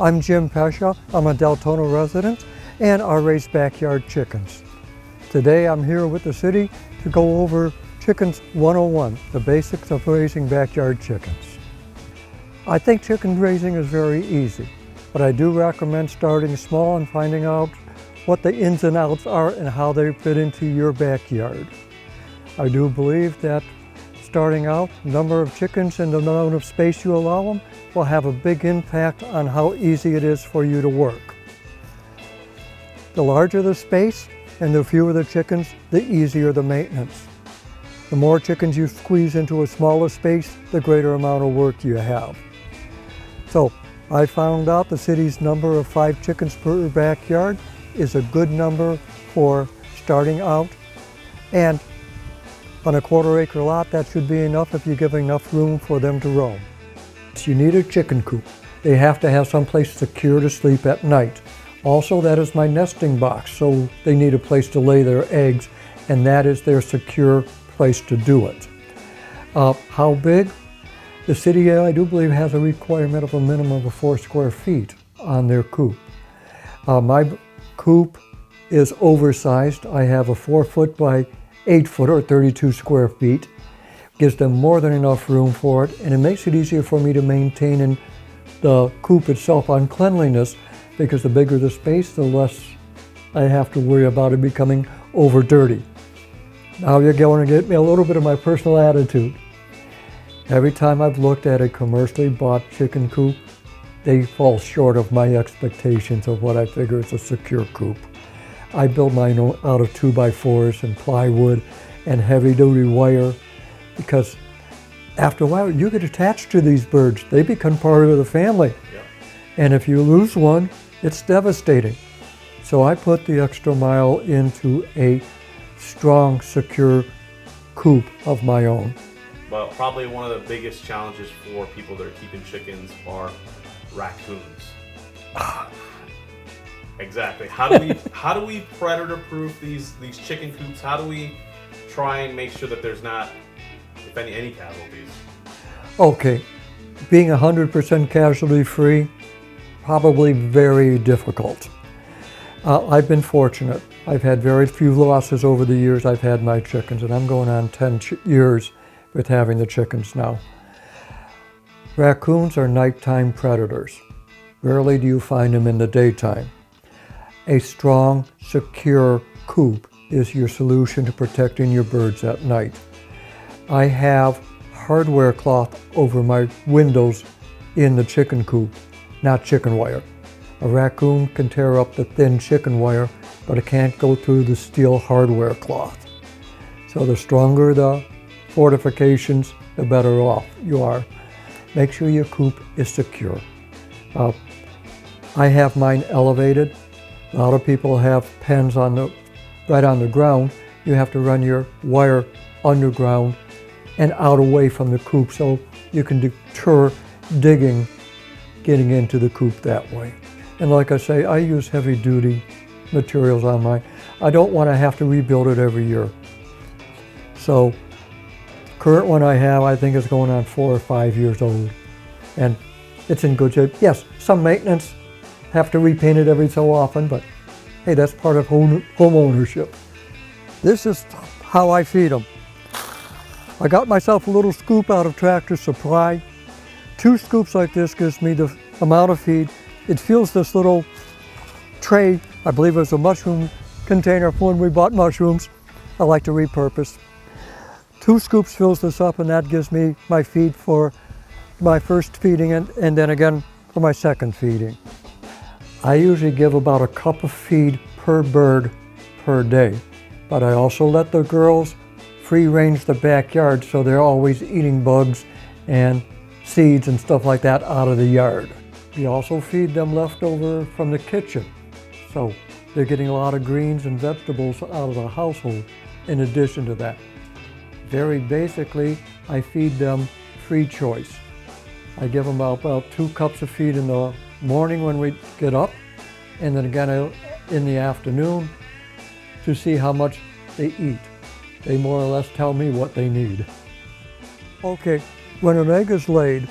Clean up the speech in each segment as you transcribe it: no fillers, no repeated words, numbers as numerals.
I'm Jim Pesha. I'm a Deltona resident and I raise backyard chickens. Today I'm here with the city to go over Chickens 101, the basics of raising backyard chickens. I think chicken raising is very easy, but I do recommend starting small and finding out what the ins and outs are and how they fit into your backyard. I do believe that starting out, number of chickens and the amount of space you allow them will have a big impact on how easy it is for you to work. The larger the space and the fewer the chickens, the easier the maintenance. The more chickens you squeeze into a smaller space, the greater amount of work you have. So I found out the city's number of 5 chickens per backyard is a good number for starting out, and on a 1/4 acre lot, that should be enough if you give enough room for them to roam. So you need a chicken coop. They have to have someplace secure to sleep at night. Also, that is my nesting box, so they need a place to lay their eggs, and that is their secure place to do it. How big? The city, I do believe, has a requirement of a minimum of 4 square feet on their coop. My coop is oversized. I have a 4 foot by 8 foot or 32 square feet. Gives them more than enough room for it, and it makes it easier for me to maintain in the coop itself on cleanliness, because the bigger the space, the less I have to worry about it becoming over dirty. Now you're going to get me a little bit of my personal attitude. Every time I've looked at a commercially bought chicken coop, they fall short of my expectations of what I figure is a secure coop. I build mine out of 2x4s and plywood and heavy-duty wire, because after a while you get attached to these birds. They become part of the family. Yep. And if you lose one, it's devastating. So I put the extra mile into a strong, secure coop of my own. Well, probably one of the biggest challenges for people that are keeping chickens are raccoons. Exactly. How do we predator-proof these chicken coops? How do we try and make sure that there's not, if any casualties? Okay, being 100% casualty-free, probably very difficult. I've been fortunate. I've had very few losses over the years I've had my chickens, and I'm going on 10 years with having the chickens now. Raccoons are nighttime predators. Rarely do you find them in the daytime. A strong, secure coop is your solution to protecting your birds at night. I have hardware cloth over my windows in the chicken coop, not chicken wire. A raccoon can tear up the thin chicken wire, but it can't go through the steel hardware cloth. So the stronger the fortifications, the better off you are. Make sure your coop is secure. I have mine elevated. A lot of people have pens right on the ground. You have to run your wire underground and out away from the coop, so you can deter digging, getting into the coop that way. And like I say, I use heavy duty materials on mine. I don't want to have to rebuild it every year. So the current one I have, I think, is going on 4 or 5 years old, and it's in good shape. Yes, some maintenance, have to repaint it every so often, but hey, that's part of home ownership. This is how I feed them. I got myself a little scoop out of Tractor Supply. 2 scoops like this gives me the amount of feed. It fills this little tray. I believe it was a mushroom container when we bought mushrooms. I like to repurpose. 2 scoops fills this up, and that gives me my feed for my first feeding and then again for my second feeding. I usually give about a cup of feed per bird per day, but I also let the girls free range the backyard, so they're always eating bugs and seeds and stuff like that out of the yard. We also feed them leftover from the kitchen, so they're getting a lot of greens and vegetables out of the household in addition to that. Very basically, I feed them free choice. I give them about 2 cups of feed in the morning when we get up, and then again in the afternoon to see how much they eat. They more or less tell me what they need. Okay, when an egg is laid,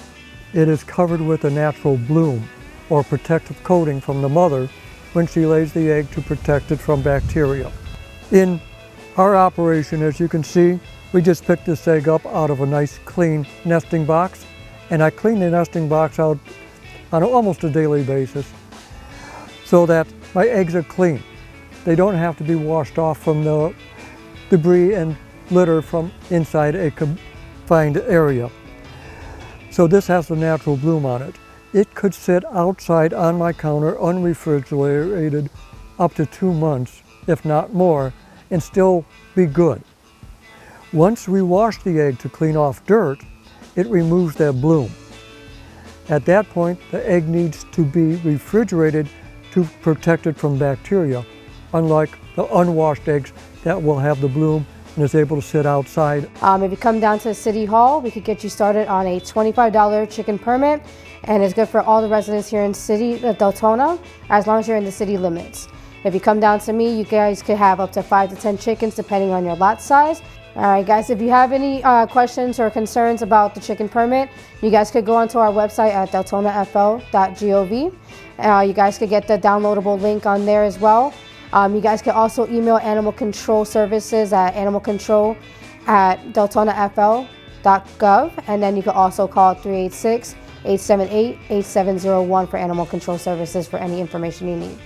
it is covered with a natural bloom. or protective coating from the mother when she lays the egg to protect it from bacteria. In our operation, as you can see, we just picked this egg up out of a nice clean nesting box, and I clean the nesting box out on almost a daily basis so that my eggs are clean. They don't have to be washed off from the debris and litter from inside a confined area. So this has the natural bloom on it. It could sit outside on my counter unrefrigerated up to 2 months, if not more, and still be good. Once we wash the egg to clean off dirt, it removes that bloom. At that point, the egg needs to be refrigerated to protect it from bacteria, unlike the unwashed eggs that will have the bloom and is able to sit outside. If you come down to City Hall, we could get you started on a $25 chicken permit, and it's good for all the residents here in City of Deltona, as long as you're in the city limits. If you come down to me, you guys could have up to 5 to 10 chickens depending on your lot size. All right, guys, if you have any questions or concerns about the chicken permit, you guys could go onto our website at deltonafl.gov. You guys could get the downloadable link on there as well. You guys can also email Animal Control Services at animalcontrol@deltonafl.gov, and then you can also call 386-878-8701 for Animal Control Services for any information you need.